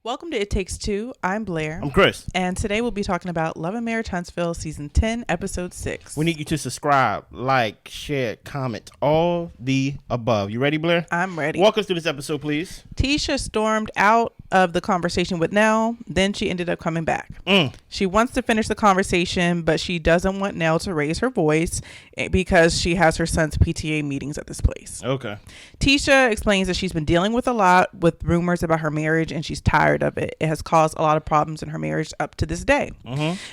Welcome to It Takes Two. I'm Blair. I'm Chris. And today we'll be talking about Love and Marriage Huntsville, Season 10, Episode 6. We need you to subscribe, like, share, comment, all the above. You ready, Blair? I'm ready. Walk us through this episode, please. Tisha stormed out of the conversation with Nell. Then she ended up coming back. She wants to finish the conversation, but she doesn't want Nell to raise her voice because she has her son's PTA meetings at this place. Okay. Tisha explains that she's been dealing with a lot with rumors about her marriage and she's tired of it. It has caused a lot of problems in her marriage up to this day.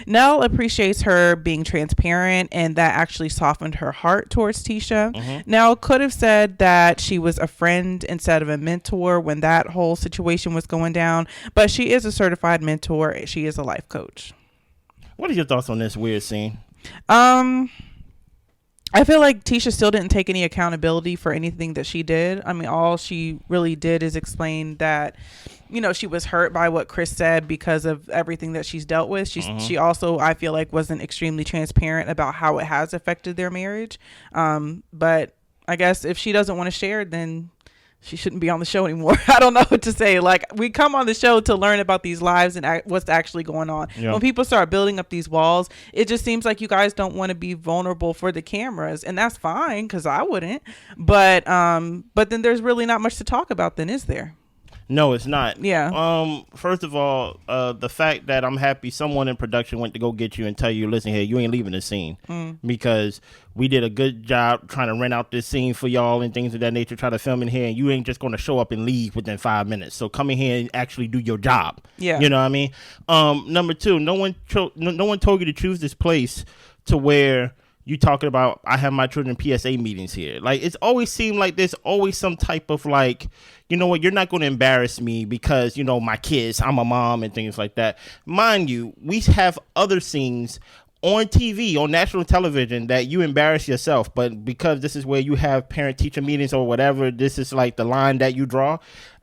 Nell appreciates her being transparent and that actually softened her heart towards Tisha. Nell could have said that she was a friend instead of a mentor when that whole situation was going down, but she is a certified mentor. She is a life coach. What are your thoughts on this weird scene? I feel like Tisha still didn't take any accountability for anything that she did. I mean, all she really did is explain that, you know, she was hurt by what Chris said because of everything that she's dealt with. She also, I feel like, wasn't extremely transparent about how it has affected their marriage. But I guess if she doesn't want to share, then she shouldn't be on the show anymore. I don't know what to say. Like, we come on the show to learn about these lives and what's actually going on. Yeah. When people start building up these walls, it just seems like you guys don't want to be vulnerable for the cameras, and that's fine because I wouldn't. But then there's really not much to talk about. Then is there? No, it's not. Yeah. First of all, the fact that I'm happy someone in production went to go get you and tell you, listen here, you ain't leaving the scene because we did a good job trying to rent out this scene for y'all and things of that nature, try to film in here, and you ain't just going to show up and leave within 5 minutes. So come in here and actually do your job. Yeah. You know what I mean? Number two, no one told you to choose this place to where you talking about I have my children PSA meetings here. Like, it's always seemed like there's always some type of like, you know what, you're not going to embarrass me because, you know, my kids, I'm a mom and things like that. Mind you, we have other scenes on TV, on national television, that you embarrass yourself, but because this is where you have parent-teacher meetings or whatever, this is like the line that you draw.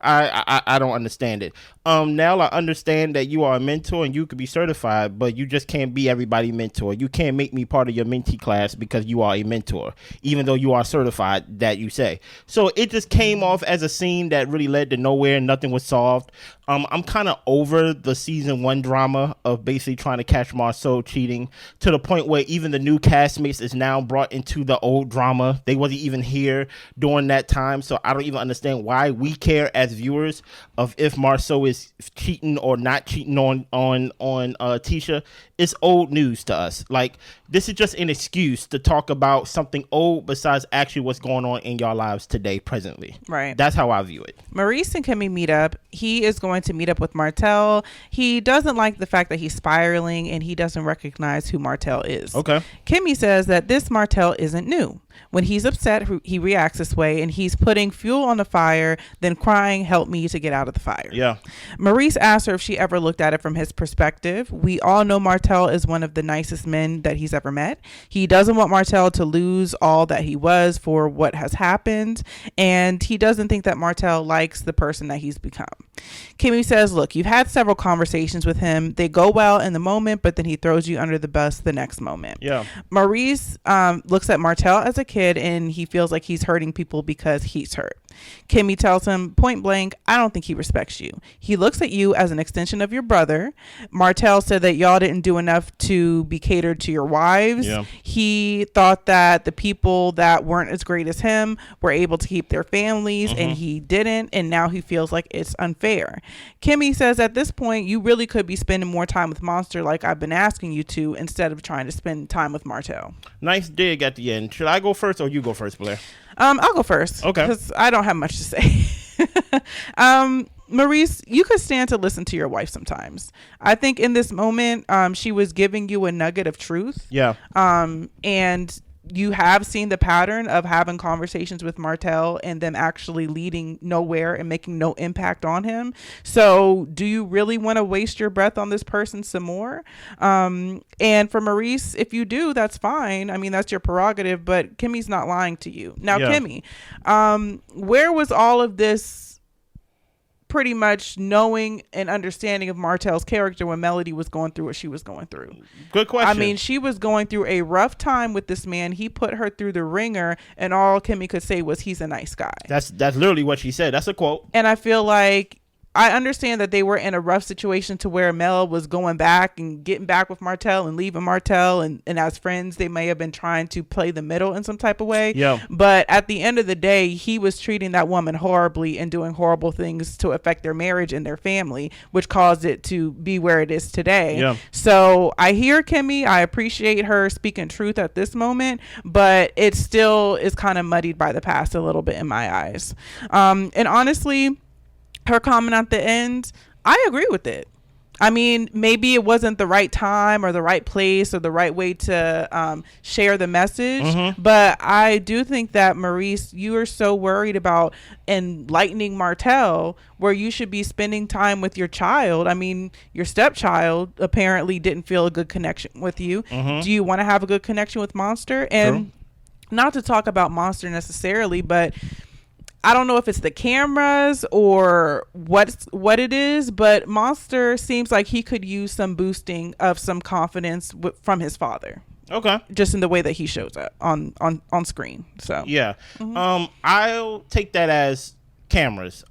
I don't understand it. Now I understand that you are a mentor and you could be certified, but you just can't be everybody's mentor. You can't make me part of your mentee class because you are a mentor, even though you are certified, that you say. So it just came off as a scene that really led to nowhere. Nothing was solved. I'm kind of over the season 1 drama of basically trying to catch Marsau cheating, to the point where even the new castmates is now brought into the old drama. They wasn't even here during that time, so I don't even understand why we care as viewers of if Marsau is cheating or not cheating on Tisha. It's old news to us. Like, this is just an excuse to talk about something old besides actually what's going on in your lives today, presently. Right. That's how I view it. Maurice and Kimmy meet up. He is going to meet up with Martell. He doesn't like the fact that he's spiraling and he doesn't recognize who Martell is. Okay. Kimmy says that this Martell isn't new. When he's upset, he reacts this way, and he's putting fuel on the fire, then crying, "Help me," to get out of the fire. Yeah. Maurice asks her if she ever looked at it from his perspective. We all know Martell is one of the nicest men that he's ever met. He doesn't want Martell to lose all that he was for what has happened, and he doesn't think that Martell likes the person that he's become. Kimmy says, look, you've had several conversations with him. They go well in the moment, but then he throws you under the bus the next moment. Yeah. Maurice looks at Martell as a kid and he feels like he's hurting people because he's hurt. Kimmy tells him point blank, I don't think he respects you. He looks at you as an extension of your brother. Martell said that y'all didn't do enough to be catered to your wives. Yeah. He thought that the people that weren't as great as him were able to keep their families and he didn't, and now he feels like it's unfair. Kimmy says at this point you really could be spending more time with Monster like I've been asking you to, instead of trying to spend time with Martell. Nice dig at the end. Should I go first or you go first, Blair? I'll go first. Okay. Because I don't have much to say. Maurice, you could stand to listen to your wife sometimes. I think in this moment, she was giving you a nugget of truth. Yeah. And you have seen the pattern of having conversations with Martell and them actually leading nowhere and making no impact on him. So do you really want to waste your breath on this person some more? And for Maurice, if you do, that's fine. I mean, that's your prerogative, but Kimmy's not lying to you. Now, yeah. Kimmy, where was all of this pretty much knowing and understanding of Martell's character when Melody was going through what she was going through? Good question. I mean, she was going through a rough time with this man. He put her through the ringer, and all Kimmy could say was, he's a nice guy. That's literally what she said. That's a quote. And I feel like I understand that they were in a rough situation to where Mel was going back and getting back with Martell and leaving Martell, and as friends they may have been trying to play the middle in some type of way. Yeah. But at the end of the day, he was treating that woman horribly and doing horrible things to affect their marriage and their family, which caused it to be where it is today. Yeah. So I hear Kimmi. I appreciate her speaking truth at this moment, but it still is kind of muddied by the past a little bit in my eyes. And honestly, her comment at the end, I agree with it. I mean, maybe it wasn't the right time or the right place or the right way to share the message. But I do think that, Maurice, you are so worried about enlightening Martell, where you should be spending time with your child. I mean, your stepchild apparently didn't feel a good connection with you. Do you want to have a good connection with Monster? And not to talk about Monster necessarily, but I don't know if it's the cameras or what it is, but Monster seems like he could use some boosting of some confidence from his father. Okay. Just in the way that he shows up on screen. So yeah. I'll take that as cameras.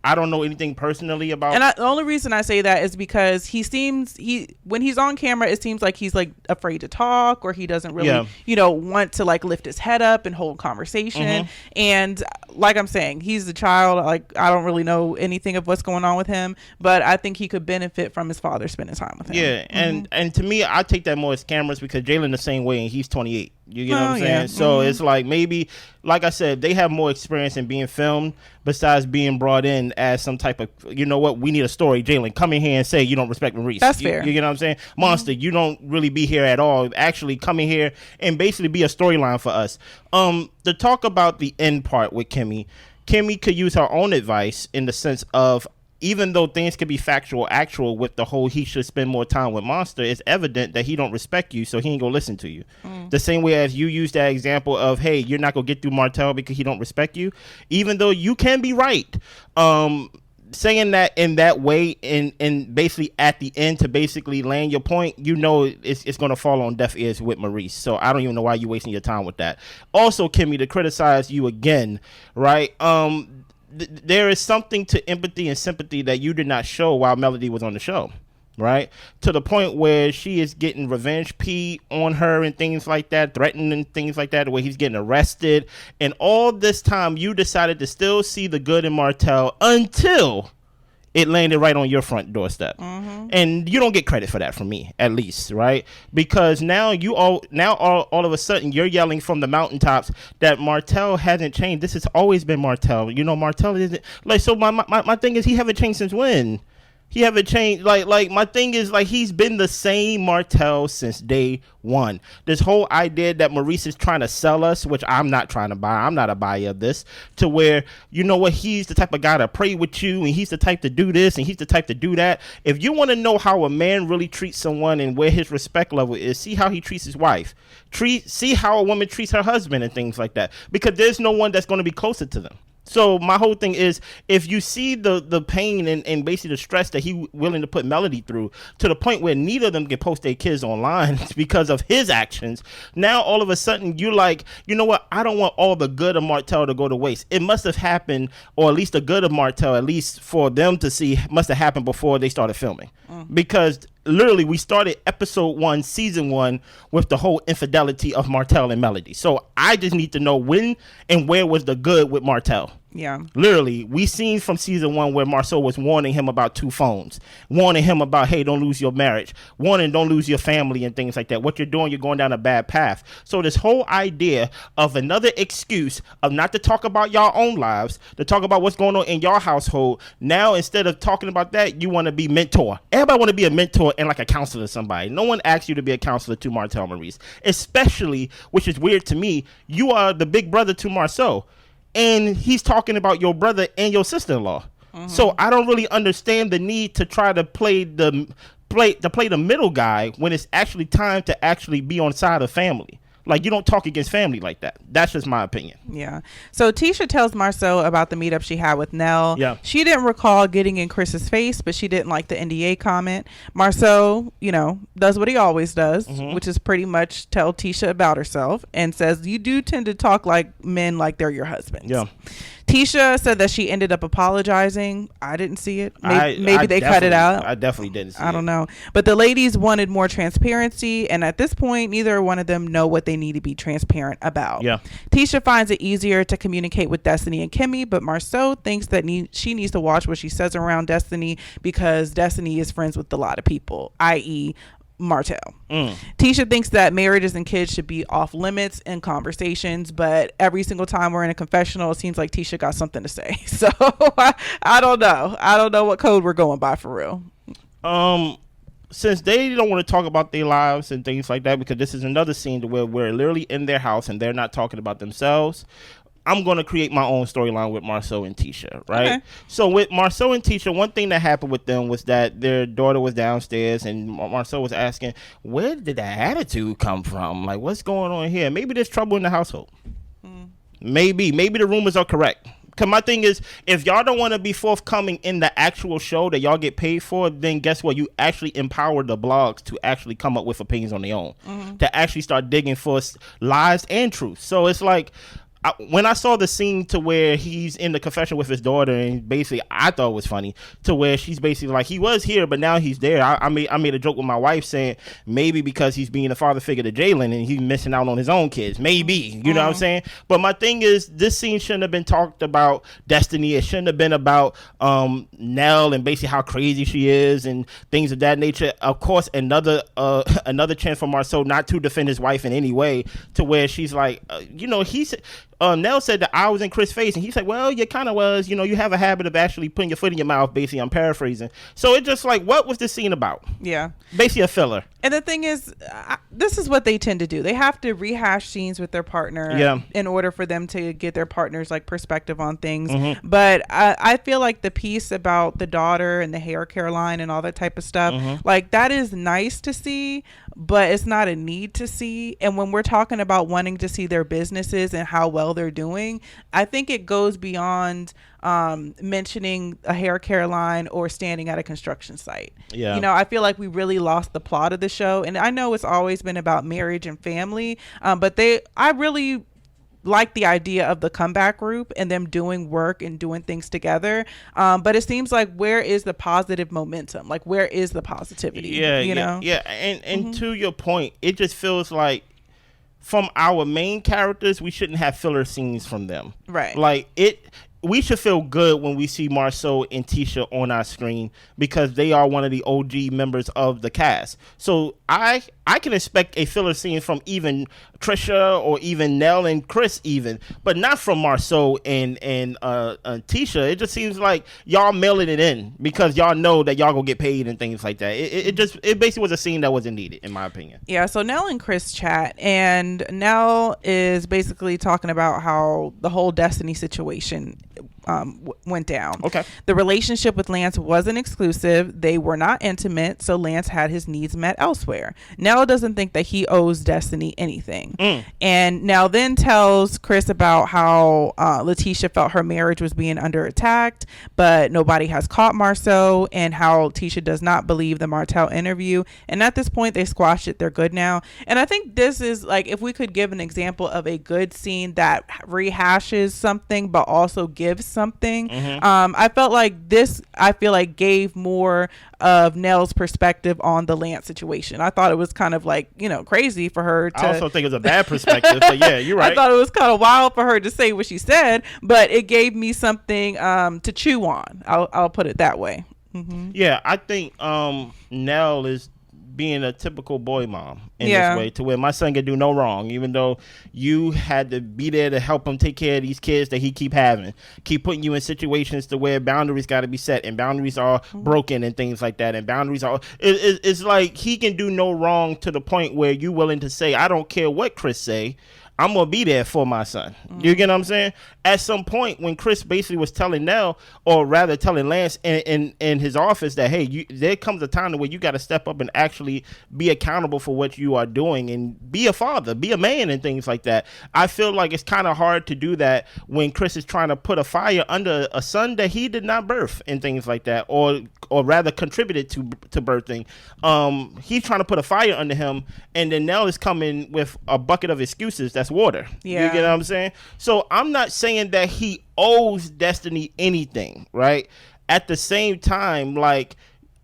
I don't know anything personally about. And the only reason I say that is because when he's on camera, it seems like he's like afraid to talk, or he doesn't really, want to like lift his head up and hold conversation. And like I'm saying, he's a child. Like, I don't really know anything of what's going on with him, but I think he could benefit from his father spending time with him. Yeah. And to me, I take that more as cameras, because Jalen the same way, and he's 28. You get what I'm saying? Yeah. So it's like, maybe, like I said, they have more experience in being filmed besides being brought in as some type of, you know what, we need a story. Jalen, come in here and say you don't respect Maurice. That's fair. You get what I'm saying? Monster, you don't really be here at all. Actually come in here and basically be a storyline for us. To talk about the end part with Kimmi could use her own advice, in the sense of, even though things could be actual with the whole he should spend more time with Monster, it's evident that he don't respect you, so he ain't gonna listen to you. The same way as you use that example of, hey, you're not gonna get through Martell because he don't respect you, even though you can be right. Saying that in that way, and basically at the end to basically land your point, it's going to fall on deaf ears with Maurice. So I don't even know why you're wasting your time with that. Also, Kimmi, to criticize you again, right? There is something to empathy and sympathy that you did not show while Melody was on the show, right? To the point where she is getting revenge pee on her and things like that, threatening and things like that, the way he's getting arrested. And all this time, you decided to still see the good in Martell until it landed right on your front doorstep. And you don't get credit for that from me, at least, right? Because now all of a sudden you're yelling from the mountaintops that Martell hasn't changed. This has always been Martell. Martell isn't like, so my thing is, he haven't changed since when? He haven't changed. Like my thing is, like, he's been the same Martell since day one. This whole idea that Maurice is trying to sell us, which I'm not trying to buy. I'm not a buyer of this, to where, you know what, he's the type of guy to pray with you, and he's the type to do this, and he's the type to do that. If you want to know how a man really treats someone and where his respect level is, see how he treats his wife. See how a woman treats her husband and things like that, because there's no one that's going to be closer to them. So my whole thing is, if you see the pain and basically the stress that he willing to put Melody through, to the point where neither of them can post their kids online because of his actions, now all of a sudden you're like, you know what, I don't want all the good of Martell to go to waste. It must have happened, or at least the good of Martell, at least for them to see, must have happened before they started filming. Because literally we started episode 1, season 1 with the whole infidelity of Martell and Melody. So I just need to know when and where was the good with Martell. Yeah. Literally, we seen from season 1 where Marsau was warning him about 2 phones, warning him about, hey, don't lose your marriage, warning, don't lose your family and things like that. What you're doing, you're going down a bad path. So this whole idea of another excuse of not to talk about y'all own lives, to talk about what's going on in your household. Now, instead of talking about that, you want to be mentor. Everybody want to be a mentor and like a counselor to somebody. No one asks you to be a counselor to Martell Maurice, especially, which is weird to me, you are the big brother to Marsau. And he's talking about your brother and your sister-in-law. So I don't really understand the need to try to play the middle guy when it's actually time to actually be on side of family. Like, you don't talk against family like that. That's just my opinion. Yeah. So Tisha tells Marsau about the meetup she had with Nell. Yeah. She didn't recall getting in Chris's face, but she didn't like the NDA comment. Marsau, does what he always does, which is pretty much tell Tisha about herself, and says, you do tend to talk like men like they're your husbands. Yeah. Tisha said that she ended up apologizing. I didn't see it. Maybe they cut it out. I definitely didn't see it. I don't know. But the ladies wanted more transparency, and at this point, neither one of them know what they need to be transparent about. Yeah. Tisha finds it easier to communicate with Destiny and Kimmi, but Marsau thinks that she needs to watch what she says around Destiny because Destiny is friends with a lot of people, i.e., Martell. Tisha thinks that marriages and kids should be off limits in conversations, but every single time we're in a confessional, it seems like Tisha got something to say. So I don't know what code we're going by for real. Since they don't want to talk about their lives and things like that, because this is another scene where we're literally in their house and they're not talking about themselves, I'm going to create my own storyline with Marsau and Tisha, right? Okay. So with Marsau and Tisha, one thing that happened with them was that their daughter was downstairs and Marsau was asking, where did that attitude come from? Like, what's going on here? Maybe there's trouble in the household. Maybe the rumors are correct. Because my thing is, if y'all don't want to be forthcoming in the actual show that y'all get paid for, then guess what? You actually empower the blogs to actually come up with opinions on their own, to actually start digging for lies and truth. So it's like, when I saw the scene to where he's in the confession with his daughter, and basically I thought it was funny to where she's basically like, he was here, but now he's there. I made a joke with my wife saying maybe because he's being a father figure to Jalen and he's missing out on his own kids. Maybe, you know what I'm saying? But my thing is, this scene shouldn't have been talked about Destiny. It shouldn't have been about Nell and basically how crazy she is and things of that nature. Of course, another chance for Marsau not to defend his wife in any way, to where she's like, Nell said that I was in Chris' face, and he said, well, you kind of was, you have a habit of actually putting your foot in your mouth, basically. I'm paraphrasing. So it's just like, what was this scene about? Yeah. Basically a filler. And the thing is, this is what they tend to do. They have to rehash scenes with their partner in order for them to get their partner's like perspective on things. But I feel like the piece about the daughter and the hair care line and all that type of stuff, like that is nice to see, but it's not a need to see. And when we're talking about wanting to see their businesses and how well they're doing, I think it goes beyond mentioning a hair care line or standing at a construction site. I feel like we really lost the plot of the show, and I know it's always been about marriage and family, but I really like the idea of the comeback group and them doing work and doing things together, but it seems like, where is the positive momentum? Like, where is the positivity? And to your point, it just feels like from our main characters, we shouldn't have filler scenes from them, right? Like, we should feel good when we see Marsau and Tisha on our screen, because they are one of the OG members of the cast. So I can expect a filler scene from even Trisha or even Nell and Chris even, but not from Marsau and Tisha. It just seems like y'all mailing it in because y'all know that y'all gonna get paid and things like that. It basically was a scene that wasn't needed, in my opinion. Yeah, so Nell and Chris chat, and Nell is basically talking about how the whole Destiny situation went down. Okay. The relationship with Lance wasn't exclusive. They were not intimate, so Lance had his needs met elsewhere. Nell doesn't think that he owes Destiny anything. And Nell then tells Chris about how Latisha felt her marriage was being under attack, but nobody has caught Marsau, and how Tisha does not believe the Martell interview. And at this point, they squashed it. They're good now. And I think this is like, if we could give an example of a good scene that rehashes something but also gives something, I felt like this, gave more of Nell's perspective on the Lance situation. I thought it was kind of like, crazy for her to... I also think it was a bad perspective, but yeah, you're right. I thought it was kind of wild for her to say what she said, but it gave me something to chew on. I'll put it that way. Yeah, I think Nell is being a typical boy mom in this way, to where my son can do no wrong, even though you had to be there to help him take care of these kids that he keep putting you in situations to where boundaries got to be set, and boundaries are broken and things like that, and boundaries are it's like he can do no wrong, to the point where you willing to say, I don't care what Chris say, I'm going to be there for my son. You get what I'm saying? At some point, when Chris basically was telling Nell, or rather telling Lance in his office, that, hey, there comes a time where you got to step up and actually be accountable for what you are doing, and be a father, be a man, and things like that. I feel like it's kind of hard to do that when Chris is trying to put a fire under a son that he did not birth, and things like that, or rather contributed to birthing. He's trying to put a fire under him, and then Nell is coming with a bucket of excuses that's that's water. Yeah. You get what I'm saying? So I'm not saying that he owes Destiny anything, right? At the same time, like,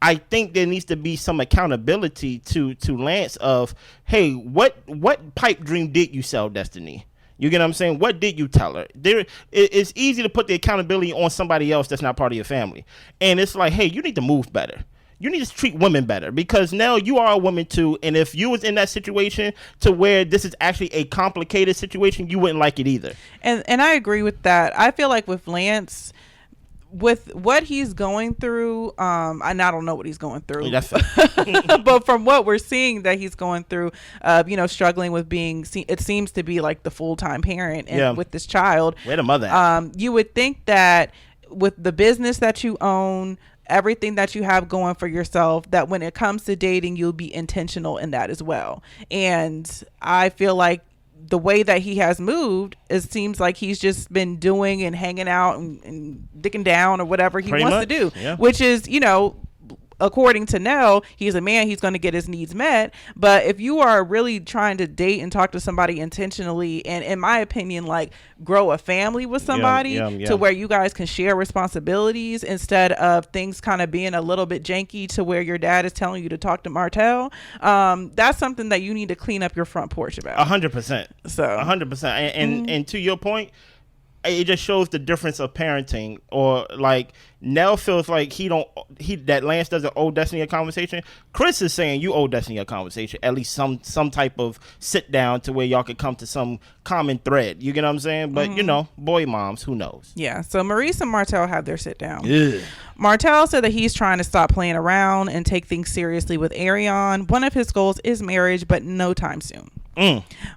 I think there needs to be some accountability to Lance of, hey, what pipe dream did you sell Destiny? You get what I'm saying? What did you tell her? It's easy to put the accountability on somebody else that's not part of your family. And it's like, hey, you need to move better. You need to treat women better, because now you are a woman too. And if you was in that situation to where this is actually a complicated situation, you wouldn't like it either. And I agree with that. I feel like with Lance, with what he's going through, and I don't know what he's going through, but from what we're seeing that he's going through, struggling with being, it seems to be like the full-time parent and with this child. Where the mother at? You would think that with the business that you own, everything that you have going for yourself, that when it comes to dating, you'll be intentional in that as well. And I feel like the way that he has moved, it seems like he's just been doing and hanging out and dicking down or whatever he wants to do, which is, according to Nell, he's a man, he's going to get his needs met. But if you are really trying to date and talk to somebody intentionally, and in my opinion, like, grow a family with somebody to where you guys can share responsibilities instead of things kind of being a little bit janky to where your dad is telling you to talk to Martell, that's something that you need to clean up your front porch about. 100%. So 100%. And to your point, it just shows the difference of parenting. Or like, Nell feels like that Lance doesn't owe Destiny a conversation. Chris is saying you owe Destiny a conversation, at least some type of sit down to where y'all could come to some common thread. You get what I'm saying? But boy moms, who knows? Yeah. So Maurice and Martell have their sit down. Yeah. Martell said that he's trying to stop playing around and take things seriously with Arion. One of his goals is marriage, but no time soon.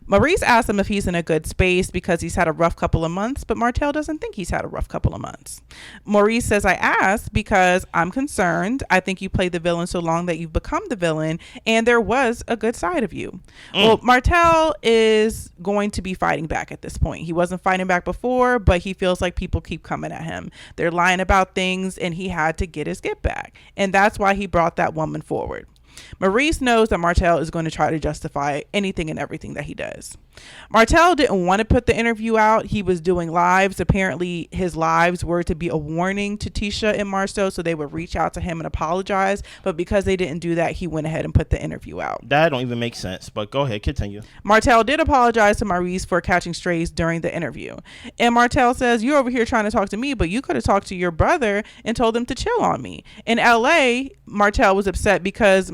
Maurice asked him if he's in a good space because he's had a rough couple of months, but Martell doesn't think he's had a rough couple of months. Maurice says, I asked because I'm concerned. I think you played the villain so long that you've become the villain, and there was a good side of you. Well, Martell is going to be fighting back at this point. He wasn't fighting back before, but he feels like people keep coming at him. They're lying about things, and he had to get his get back. And that's why he brought that woman forward. Maurice knows that Martell is going to try to justify anything and everything that he does. Martell didn't want to put the interview out. He was doing lives. Apparently, his lives were to be a warning to Tisha and Marsau, so they would reach out to him and apologize. But because they didn't do that, he went ahead and put the interview out. That don't even make sense, but go ahead, continue. Martell did apologize to Maurice for catching strays during the interview. And Martell says, you're over here trying to talk to me, but you could have talked to your brother and told him to chill on me. In LA, Martell was upset because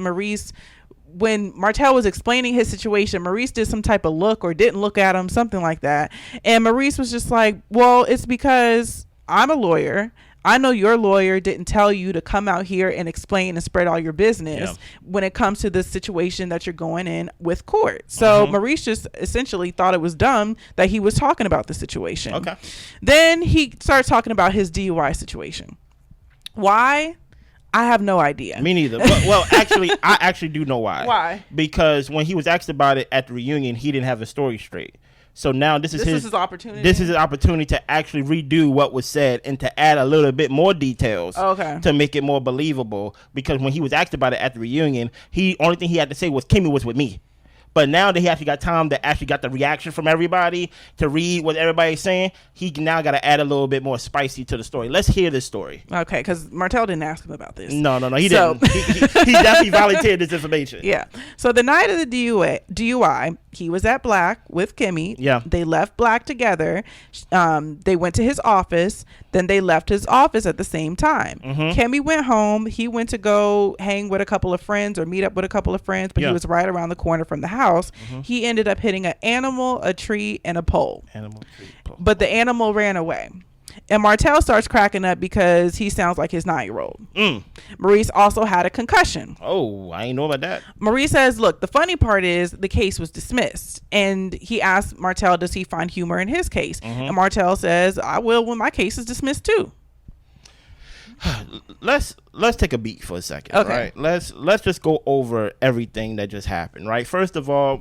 when Martell was explaining his situation, Maurice did some type of look or didn't look at him, something like that. And Maurice was just like, well, it's because I'm a lawyer. I know your lawyer didn't tell you to come out here and explain and spread all your business when it comes to this situation that you're going in with court. So Maurice just essentially thought it was dumb that he was talking about the situation. Okay. Then he starts talking about his DUI situation. Why? I have no idea. Me neither. Well, actually, I actually do know why. Why? Because when he was asked about it at the reunion, he didn't have his story straight. So now this is his opportunity. This is an opportunity to actually redo what was said and to add a little bit more details to make it more believable. Because when he was asked about it at the reunion, only thing he had to say was Kimmi was with me. But now that he actually got time to actually got the reaction from everybody to read what everybody's saying, he now got to add a little bit more spicy to the story. Let's hear this story. Okay, because Martell didn't ask him about this. No, he didn't. He definitely volunteered this information. Yeah. So the night of the DUI, he was at Black with Kimmi. Yeah. They left Black together. They went to his office. Then they left his office at the same time. Kimmi went home. He went to go hang with a couple of friends or meet up with a couple of friends, but he was right around the corner from the house. He ended up hitting an animal, a tree, and a pole. But the animal ran away. And Martell starts cracking up because he sounds like his 9-year-old. Maurice also had a concussion. Oh, I ain't know about that. Maurice says, look, the funny part is the case was dismissed. And he asked Martell, does he find humor in his case? And Martell says, I will when my case is dismissed too. Let's take a beat for a second. Okay. Right? Let's just go over everything that just happened. Right. First of all,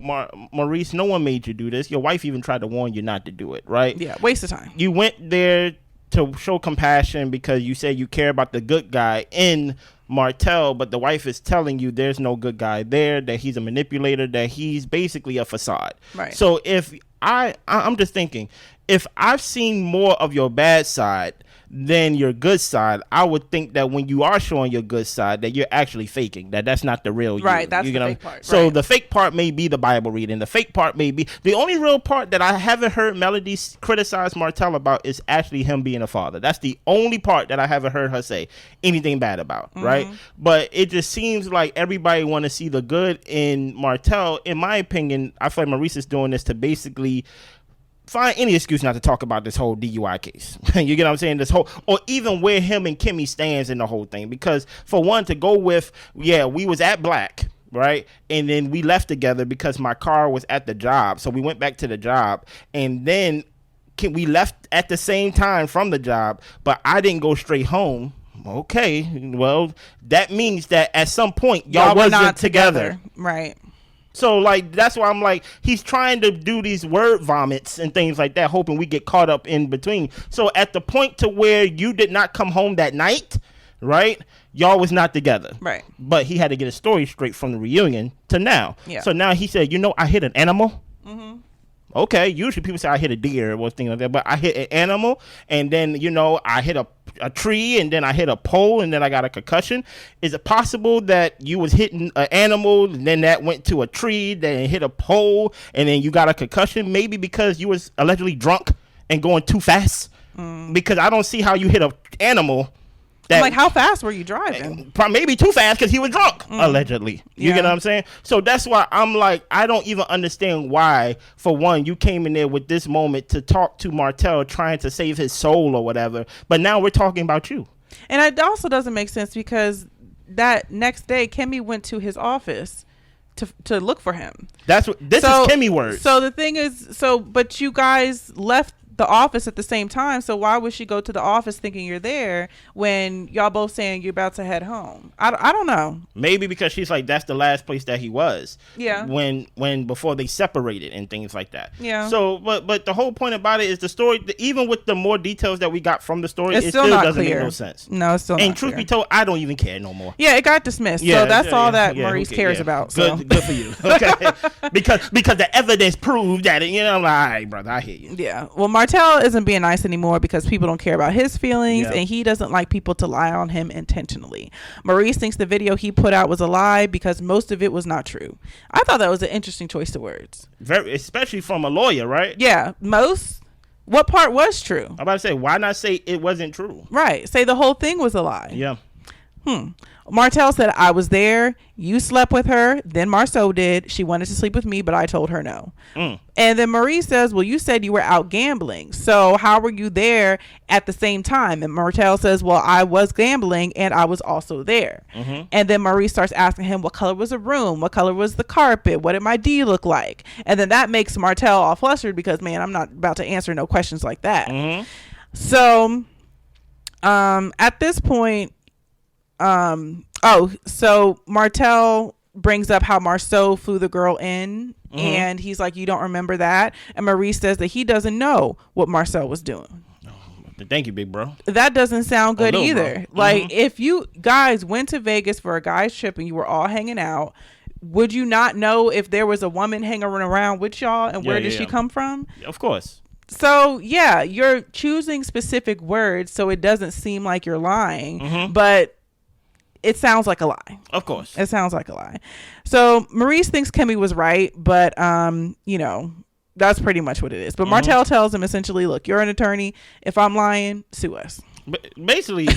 Maurice, no one made you do this. Your wife even tried to warn you not to do it. Right. Yeah. Waste of time. You went there to show compassion because you said you care about the good guy in Martell, but the wife is telling you there's no good guy there, that he's a manipulator, that he's basically a facade. Right. So if I'm just thinking, if I've seen more of your bad side than your good side, I would think that when you are showing your good side, that you're actually faking. That's not the real you. Right, that's the fake part. So right. the fake part may be the Bible reading. The fake part may be the only real part that I haven't heard Melody criticize Martell about is actually him being a father. That's the only part that I haven't heard her say anything bad about. Right, but it just seems like everybody want to see the good in Martell. In my opinion, I feel like Maurice is doing this to basically find any excuse not to talk about this whole DUI case. You get what I'm saying? This whole, or even where him and Kimmi stands in the whole thing. Because for one, to go with, we was at Black, right? And then we left together because my car was at the job. So we went back to the job, and then we left at the same time from the job, but I didn't go straight home. Okay, well, that means that at some point y'all wasn't not together. Right. So, like, that's why I'm like, he's trying to do these word vomits and things like that, hoping we get caught up in between. So, at the point to where you did not come home that night, right, y'all was not together. Right. But he had to get a story straight from the reunion to now. Yeah. So, now he said, I hit an animal. Mm-hmm. Okay, usually people say I hit a deer or things like that, but I hit an animal, and then, I hit a tree, and then I hit a pole, and then I got a concussion. Is it possible that you was hitting an animal, and then that went to a tree, then hit a pole, and then you got a concussion? Maybe because you was allegedly drunk and going too fast? Because I don't see how you hit an animal. I'm like, how fast were you driving? Maybe too fast because he was drunk, allegedly. You get what I'm saying? So that's why I'm like, I don't even understand why, for one, you came in there with this moment to talk to Martell trying to save his soul or whatever. But now we're talking about you. And it also doesn't make sense because that next day, Kimmi went to his office to look for him. This is Kimmi words. So the thing is, but you guys left the office at the same time, so why would she go to the office thinking you're there when y'all both saying you're about to head home? I don't know. Maybe because she's like, that's the last place that he was. Yeah. When before they separated and things like that. Yeah. So but the whole point about it is the story, even with the more details that we got from the story, it still not doesn't clear. make no sense. No, it's still not. And truth be told, I don't even care no more. Yeah, it got dismissed. So that's all that Maurice cares about. So. Good for you. Okay. because the evidence proved that it, I'm like, all right, brother, I hear you. Yeah. Well, Martell isn't being nice anymore because people don't care about his feelings, Yeah. and he doesn't like people to lie on him intentionally. Maurice thinks the video he put out was a lie because most of it was not true. I thought that was an interesting choice of words. Especially from a lawyer, right? Yeah. What part was true? I'm about to say, why not say it wasn't true? Right. Say the whole thing was a lie. Yeah. Martell said, I was there. You slept with her. Then Marsau did. She wanted to sleep with me, but I told her no. And then Maurice says, well, you said you were out gambling. So how were you there at the same time? And Martell says, well, I was gambling and I was also there. And then Maurice starts asking him, what color was the room? What color was the carpet? What did my D look like? And then that makes Martell all flustered because, man, I'm not about to answer no questions like that. So at this point, so Martell brings up how Marsau flew the girl in, and he's like, you don't remember that? And Maurice says that he doesn't know what Marsau was doing. Thank you, big bro. That doesn't sound good either. Bro. Like, if you guys went to Vegas for a guy's trip and you were all hanging out, would you not know if there was a woman hanging around with y'all, and where did she come from? Of course. So, yeah, you're choosing specific words so it doesn't seem like you're lying, but it sounds like a lie. Of course. It sounds like a lie. So Maurice thinks Kimmi was right, but that's pretty much what it is. But Martell tells him essentially, look, you're an attorney. If I'm lying, sue us. But basically,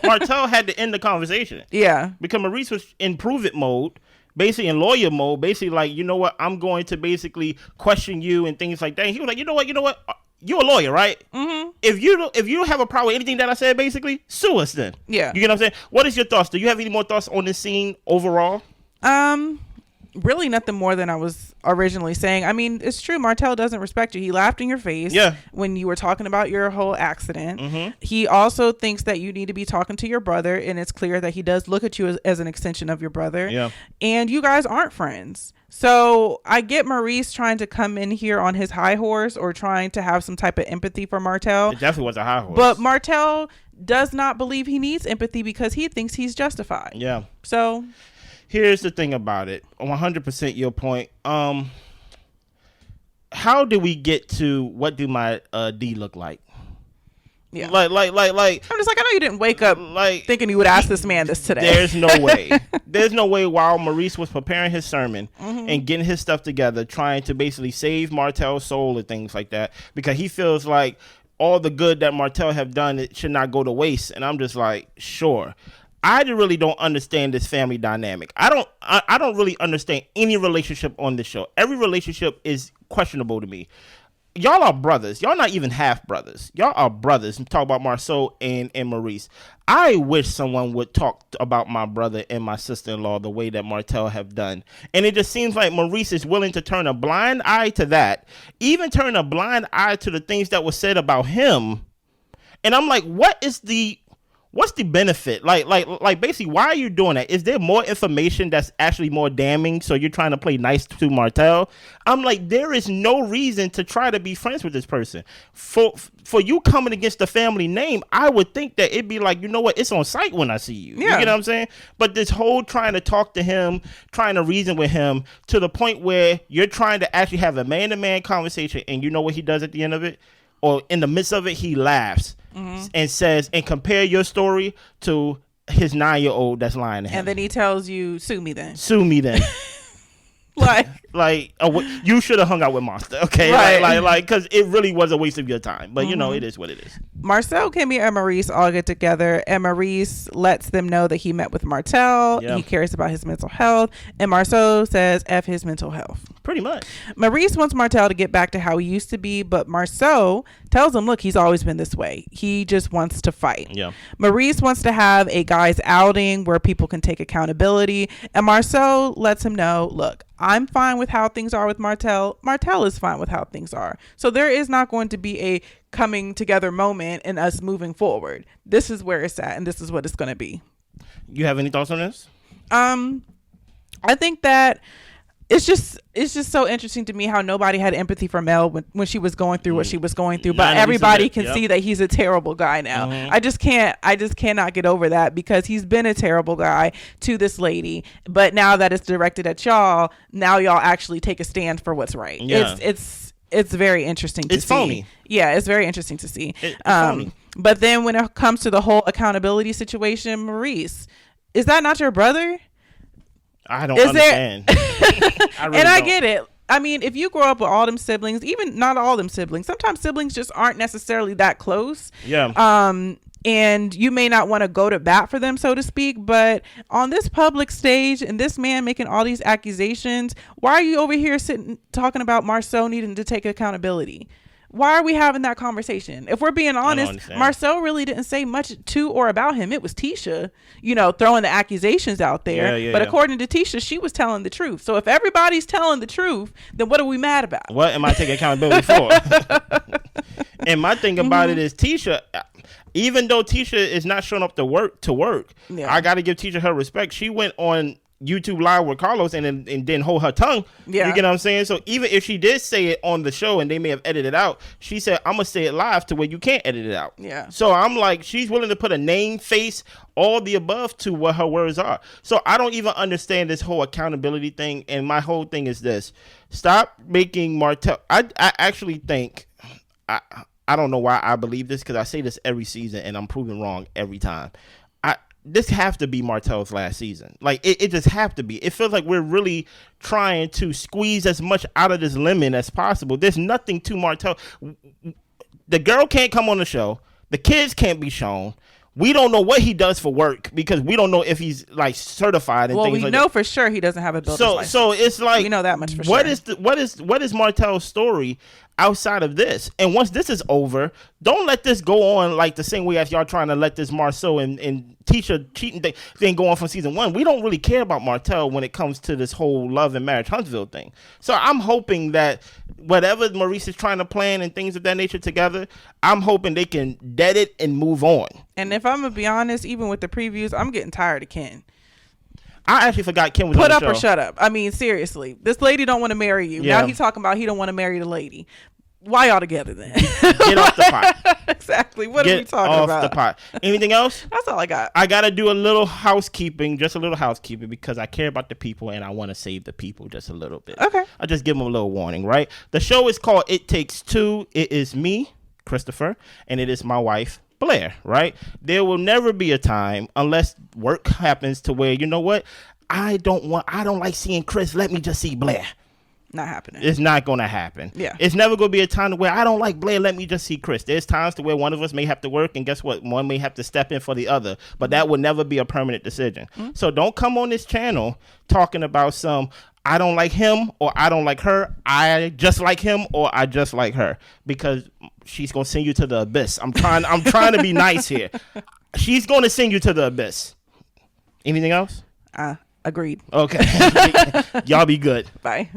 Martell had to end the conversation. Yeah. Because Maurice was in prove it mode, basically in lawyer mode, basically like, you know what, I'm going to basically question you and things like that. And he was like, you know what? You're a lawyer, right? If you don't have a problem with anything that I said, basically, sue us then. Yeah. You get what I'm saying? What is your thoughts? Do you have any more thoughts on this scene overall? Really nothing more than I was originally saying. I mean, it's true. Martell doesn't respect you. He laughed in your face when you were talking about your whole accident. He also thinks that you need to be talking to your brother, and it's clear that he does look at you as an extension of your brother. Yeah. And you guys aren't friends. So I get Maurice trying to come in here on his high horse or trying to have some type of empathy for Martell. It definitely was a high horse. But Martell does not believe he needs empathy because he thinks he's justified. Yeah. So here's the thing about it. 100% your point. how do we get to what do my D look like? Yeah. Like I'm just like, I know you didn't wake up like thinking you would ask this man this today. There's no way. There's no way while Maurice was preparing his sermon and getting his stuff together, trying to basically save Martell's soul and things like that, because he feels like all the good that Martell have done, it should not go to waste. And I'm just like, sure. I really don't understand this family dynamic. I don't really understand any relationship on this show. Every relationship is questionable to me. Y'all are brothers. Y'all not even half brothers. Y'all are brothers. I'm talking about Marceau and Maurice. I wish someone would talk about my brother and my sister-in-law the way that Martell have done. And it just seems like Maurice is willing to turn a blind eye to that, even turn a blind eye to the things that were said about him. And I'm like, what's the benefit? Like basically, why are you doing that? Is there more information that's actually more damning? So you're trying to play nice to Martell? I'm like, there is no reason to try to be friends with this person. For you coming against the family name, I would think that it'd be like, you know what? It's on sight when I see you. Yeah. You get what I'm saying? But this whole trying to talk to him, trying to reason with him to the point where you're trying to actually have a man-to-man conversation, and you know what he does at the end of it? Or in the midst of it, he laughs and says, and compare your story to his 9-year-old that's lying to him. And then he tells you, sue me then. Sue me then. You should have hung out with Monster, okay? Right. Because it really was a waste of your time. But, you know, it is what it is. Marcel, Kimmi, and Maurice all get together, and Maurice lets them know that he met with Martell. Yeah. He cares about his mental health. And Marceau says, F his mental health. Pretty much. Maurice wants Martell to get back to how he used to be, but Marceau tells him, look, he's always been this way. He just wants to fight. Yeah. Maurice wants to have a guy's outing where people can take accountability, and Marceau lets him know, look, I'm fine with how things are with Martell. Martell is fine with how things are. So there is not going to be a coming together moment in us moving forward. This is where it's at, and this is what it's going to be. You have any thoughts on this? I think that it's just so interesting to me how nobody had empathy for Mel when she was going through what she was going through, but everybody can see that he's a terrible guy now. I just cannot get over that, because he's been a terrible guy to this lady, but now that it's directed at y'all, now y'all actually take a stand for what's right. It's very interesting to see. It's phony. Yeah, it's very interesting to see. It's phony. But then when it comes to the whole accountability situation, Maurice, is that not your brother? I don't understand. I get it. I mean, if you grow up with all them siblings, even not all them siblings, sometimes siblings just aren't necessarily that close. Yeah. And you may not want to go to bat for them, so to speak, but on this public stage and this man making all these accusations, why are you over here sitting talking about Marceau needing to take accountability? Why are we having that conversation? If we're being honest, Marceau really didn't say much to or about him. It was Tisha, throwing the accusations out there. But according to Tisha, she was telling the truth. So if everybody's telling the truth, then what are we mad about? What am I taking accountability for? And my thing about it is Tisha, even though Tisha is not showing up to work, I got to give Tisha her respect. She went on YouTube Live with Carlos and didn't hold her tongue. Yeah. You get what I'm saying? So even if she did say it on the show and they may have edited it out, she said, I'm going to say it live to where you can't edit it out. Yeah. So I'm like, she's willing to put a name, face, all the above to what her words are. So I don't even understand this whole accountability thing. And my whole thing is this. Stop making Martell. I actually think, I don't know why I believe this, because I say this every season and I'm proven wrong every time. This have to be Martell's last season. Like, it just have to be. It feels like we're really trying to squeeze as much out of this lemon as possible. There's nothing to Martell. The girl can't come on the show. The kids can't be shown. We don't know what he does for work, because we don't know if he's like certified and things like that. Well, we know for sure he doesn't have a builder's license. So it's like, we know that much for sure. What is Martell's story outside of this? And once this is over, don't let this go on like the same way as y'all trying to let this Marceau and Tisha cheating thing go on from season 1. We don't really care about Martell when it comes to this whole love and marriage Huntsville thing. So I'm hoping that whatever Maurice is trying to plan and things of that nature together, I'm hoping they can dead it and move on. And if I'm gonna be honest, even with the previews, I'm getting tired of Ken. I actually forgot Ken was on the show. Put up or shut up. I mean, seriously, this lady don't want to marry you. Yeah. Now he's talking about he don't want to marry the lady. why y'all together then? Get off the pot. Exactly. What are we talking off about? the pot. Anything else? That's all I got. I got to do a little housekeeping, just a little housekeeping, because I care about the people and I want to save the people just a little bit. Okay. I'll just give them a little warning, right? The show is called It Takes Two. It is me, Christopher, and it is my wife, Blair, right? There will never be a time, unless work happens, to where, you know what? I don't like seeing Chris. Let me just see Blair. Not happening. It's not going to happen. Yeah. It's never going to be a time where I don't like Blair. Let me just see Chris. There's times to where one of us may have to work, and guess what? One may have to step in for the other, but that will never be a permanent decision. Mm-hmm. So don't come on this channel talking about some, I don't like him or I don't like her. I just like him or I just like her, because she's going to send you to the abyss. I'm trying to be nice here. She's going to send you to the abyss. Anything else? Agreed. Okay. Y'all be good. Bye.